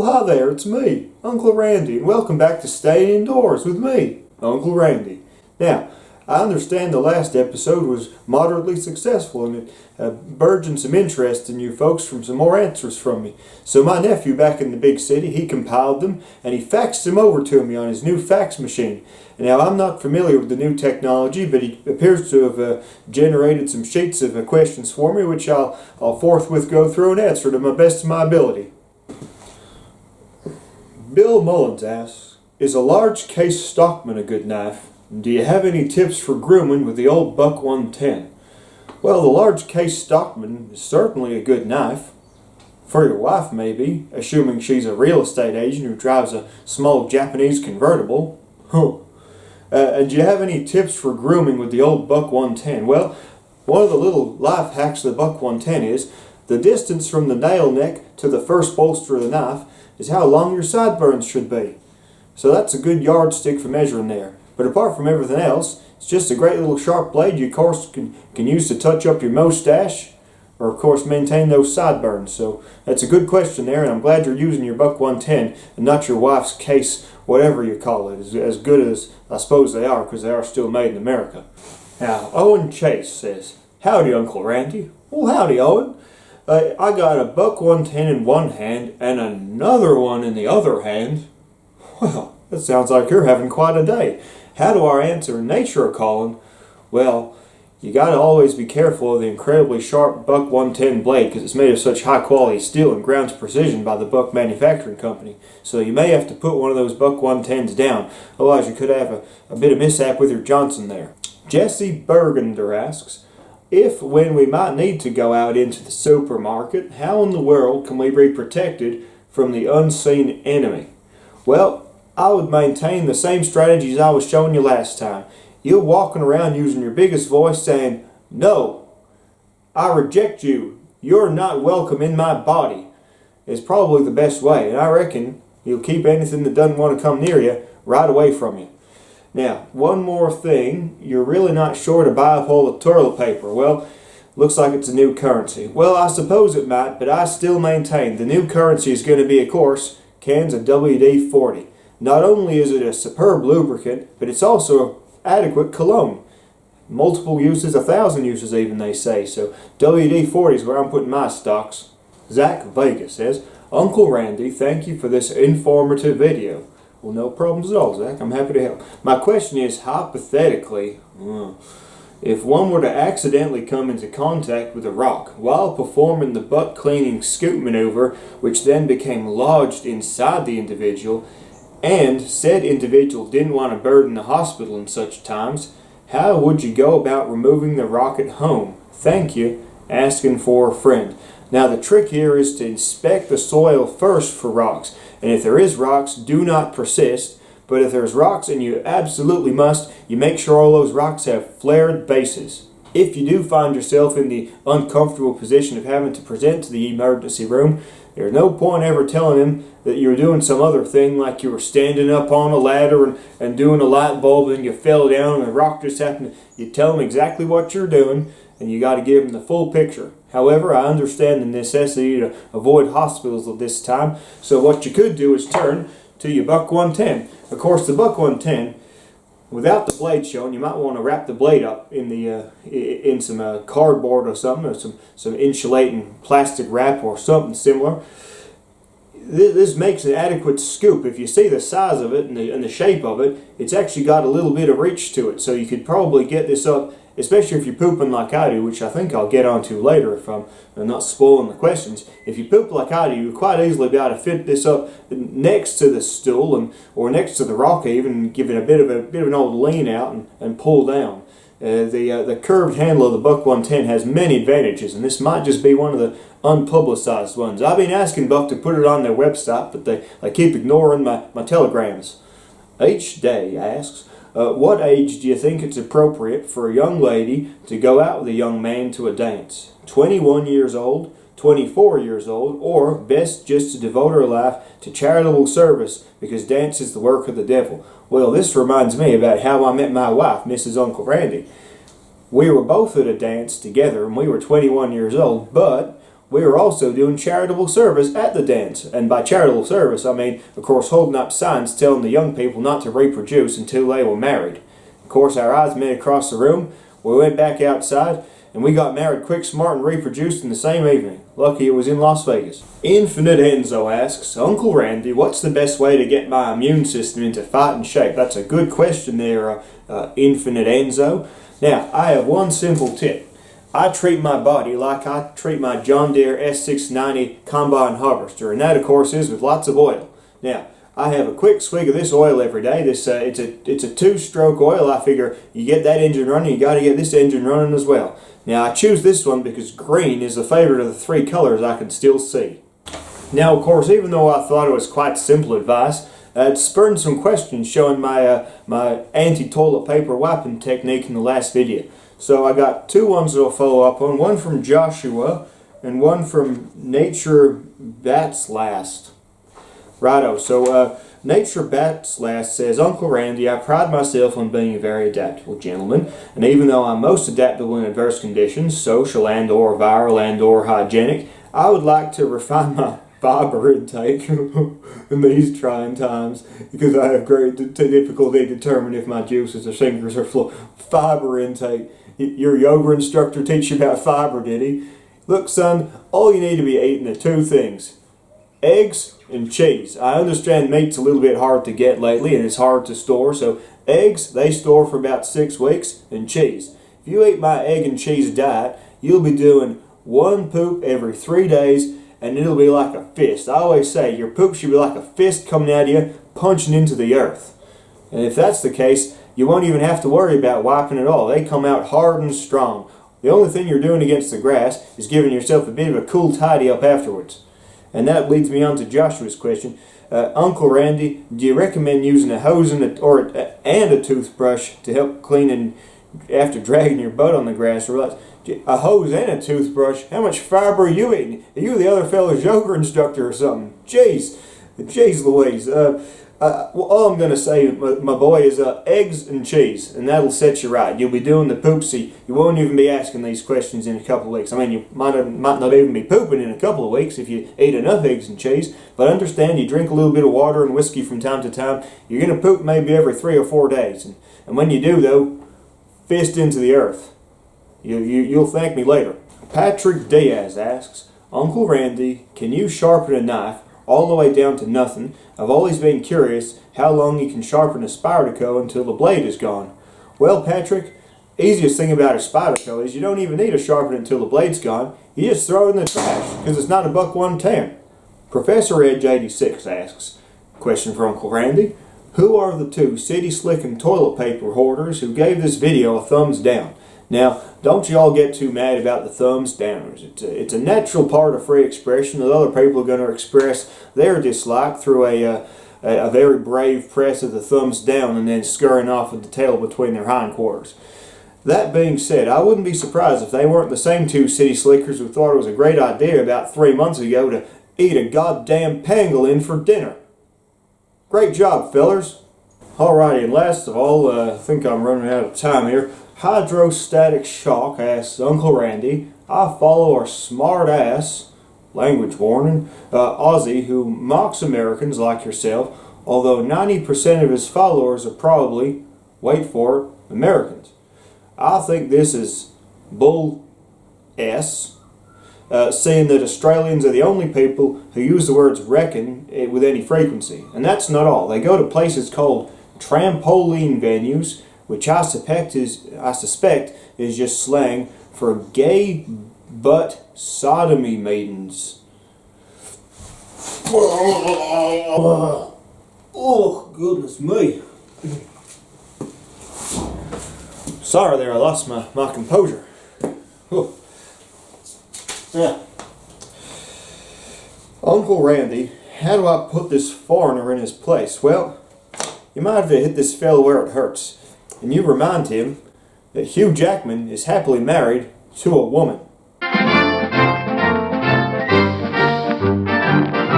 hi there, it's me, Uncle Randy, and welcome back to Stayin' Indoors with me, Uncle Randy. Now, I understand the last episode was moderately successful and it burgeoned some interest in you folks from some more answers from me. So my nephew back in the big city, he compiled them and he faxed them over to me on his new fax machine. Now, I'm not familiar with the new technology, but he appears to have generated some sheets of questions for me, which I'll forthwith go through and answer to the best of my ability. Bill Mullins asks, is a large case Stockman a good knife? Do you have any tips for grooming with the old Buck 110? Well, the large case Stockman is certainly a good knife. For your wife, maybe, assuming she's a real estate agent who drives a small Japanese convertible. And do you have any tips for grooming with the old Buck 110? Well, one of the little life hacks of the Buck 110 is the distance from the nail neck to the first bolster of the knife is how long your sideburns should be. So that's a good yardstick for measuring there. But apart from everything else, it's just a great little sharp blade you of course can use to touch up your mustache or of course maintain those sideburns. So that's a good question there, and I'm glad you're using your Buck 110 and not your wife's case, whatever you call it, as good as I suppose they are, because they are still made in America. Now, Owen Chase says, howdy Uncle Randy. Well, howdy Owen. I got a Buck 110 in one hand and another one in the other hand. Well, that sounds like you're having quite a day. How do our answer in nature calling? Well, you got to always be careful of the incredibly sharp Buck 110 blade because it's made of such high quality steel and ground to precision by the Buck Manufacturing Company. So you may have to put one of those Buck 110s down, otherwise you could have a bit of mishap with your Johnson there. Jesse Bergender asks, if when we might need to go out into the supermarket, how in the world can we be protected from the unseen enemy? Well, I would maintain the same strategies I was showing you last time. You're walking around using your biggest voice saying, no, I reject you. You're not welcome in my body. Is probably the best way. And I reckon you'll keep anything that doesn't want to come near you right away from you. Now, one more thing. You're really not sure to buy a whole of toilet paper. Well, looks like it's a new currency. Well, I suppose it might, but I still maintain the new currency is going to be, of course, cans of WD-40. Not only is it a superb lubricant, but it's also an adequate cologne. Multiple uses, 1,000 uses even, they say. So WD-40 is where I'm putting my stocks. Zach Vega says, Uncle Randy, thank you for this informative video. Well, no problems at all, Zach. I'm happy to help. My question is, hypothetically, if one were to accidentally come into contact with a rock while performing the butt cleaning scoop maneuver, which then became lodged inside the individual, and said individual didn't want to burden the hospital in such times, how would you go about removing the rock at home? Thank you. Asking for a friend. Now the trick here is to inspect the soil first for rocks. And if there is rocks, do not persist. But if there's rocks and you absolutely must, you make sure all those rocks have flared bases. If you do find yourself in the uncomfortable position of having to present to the emergency room, there's no point ever telling him that you were doing some other thing, like you were standing up on a ladder and doing a light bulb and you fell down and the rock just happened. You tell him exactly what you're doing and you got to give him the full picture. However, I understand the necessity to avoid hospitals at this time, so what you could do is turn to your Buck 110. Of course, the Buck 110, without the blade showing, you might want to wrap the blade up in some cardboard or something, or some insulating plastic wrap or something similar. This makes an adequate scoop. If you see the size of it and the shape of it, it's actually got a little bit of reach to it. So you could probably get this up, especially if you're pooping like I do, which I think I'll get onto later if I'm not spoiling the questions. If you poop like I do, you quite easily be able to fit this up next to the stool or next to the rock even, and give it a bit of an old lean out and pull down. The curved handle of the Buck 110 has many advantages, and this might just be one of the unpublicized ones. I've been asking Buck to put it on their website, but they keep ignoring my telegrams. H. Day asks, what age do you think it's appropriate for a young lady to go out with a young man to a dance? 21 years old, 24 years old, or best just to devote her life to charitable service because dance is the work of the devil? Well, this reminds me about how I met my wife, Mrs. Uncle Randy. We were both at a dance together and we were 21 years old, but we were also doing charitable service at the dance. And by charitable service, I mean, of course, holding up signs telling the young people not to reproduce until they were married. Of course, our eyes met across the room. We went back outside, and we got married quick, smart, and reproduced in the same evening. Lucky it was in Las Vegas. Infinite Enzo asks, Uncle Randy, what's the best way to get my immune system into fighting shape? That's a good question there, Infinite Enzo. Now, I have one simple tip. I treat my body like I treat my John Deere S690 combine harvester, and that of course is with lots of oil. Now, I have a quick swig of this oil every day. It's a two-stroke oil. I figure you get that engine running, you got to get this engine running as well. Now, I choose this one because green is the favorite of the three colors I can still see. Now, of course, even though I thought it was quite simple advice, it spurred some questions showing my anti-toilet paper wiping technique in the last video. So I got two ones that I'll follow up on, one from Joshua and one from Nature Bats Last. Righto, so Nature Bats Last says, Uncle Randy, I pride myself on being a very adaptable gentleman, and even though I'm most adaptable in adverse conditions, social and or viral and or hygienic, I would like to refine my fiber intake in these trying times because I have great difficulty determining if my juices or fingers are full. Fiber intake. Your yoga instructor teach you about fiber, did he? Look, son, all you need to be eating are two things. Eggs and cheese. I understand meat's a little bit hard to get lately and it's hard to store, so eggs, they store for about 6 weeks, and cheese. If you eat my egg and cheese diet, you'll be doing one poop every 3 days, and it'll be like a fist. I always say your poop should be like a fist coming out of you, punching into the earth. And if that's the case, you won't even have to worry about wiping at all. They come out hard and strong. The only thing you're doing against the grass is giving yourself a bit of a cool tidy up afterwards. And that leads me on to Joshua's question. Uncle Randy, do you recommend using a hose and a toothbrush to help cleaning after dragging your butt on the grass? A hose and a toothbrush? How much fiber are you eating? Are you the other fellow's yoga instructor or something? Jeez Louise. All I'm going to say, my boy, is eggs and cheese, and that'll set you right. You'll be doing the poopsie. You won't even be asking these questions in a couple of weeks. I mean, you might not even be pooping in a couple of weeks if you eat enough eggs and cheese, but understand you drink a little bit of water and whiskey from time to time. You're going to poop maybe every 3 or 4 days, and when you do, though, fist into the earth. You'll thank me later. Patrick Diaz asks, Uncle Randy, can you sharpen a knife all the way down to nothing? I've always been curious how long you can sharpen a Spyderco until the blade is gone. Well, Patrick, easiest thing about a Spyderco is you don't even need to sharpen it until the blade's gone. You just throw it in the trash because it's not a $1.10. Professor Edge 86 asks, question for Uncle Randy, who are the two City Slick and toilet paper hoarders who gave this video a thumbs down? Now, don't you all get too mad about the thumbs downers. It's a natural part of free expression that other people are going to express their dislike through a very brave press of the thumbs down and then scurrying off with the tail between their hindquarters. That being said, I wouldn't be surprised if they weren't the same two city slickers who thought it was a great idea about 3 months ago to eat a goddamn pangolin for dinner. Great job, fellers. Alrighty, and last of all, I think I'm running out of time here. Hydrostatic Shock asks, Uncle Randy, I follow a smart-ass, language warning, Aussie who mocks Americans like yourself, although 90% of his followers are probably, wait for it, Americans. I think this is bull S, saying that Australians are the only people who use the words reckon with any frequency. And that's not all. They go to places called trampoline venues, which I suspect is just slang for gay butt sodomy meetings. Oh, goodness me. Sorry there, I lost my composure. Oh. Yeah. Uncle Randy, how do I put this foreigner in his place? Well, you might have to hit this fellow where it hurts. And you remind him that Hugh Jackman is happily married to a woman.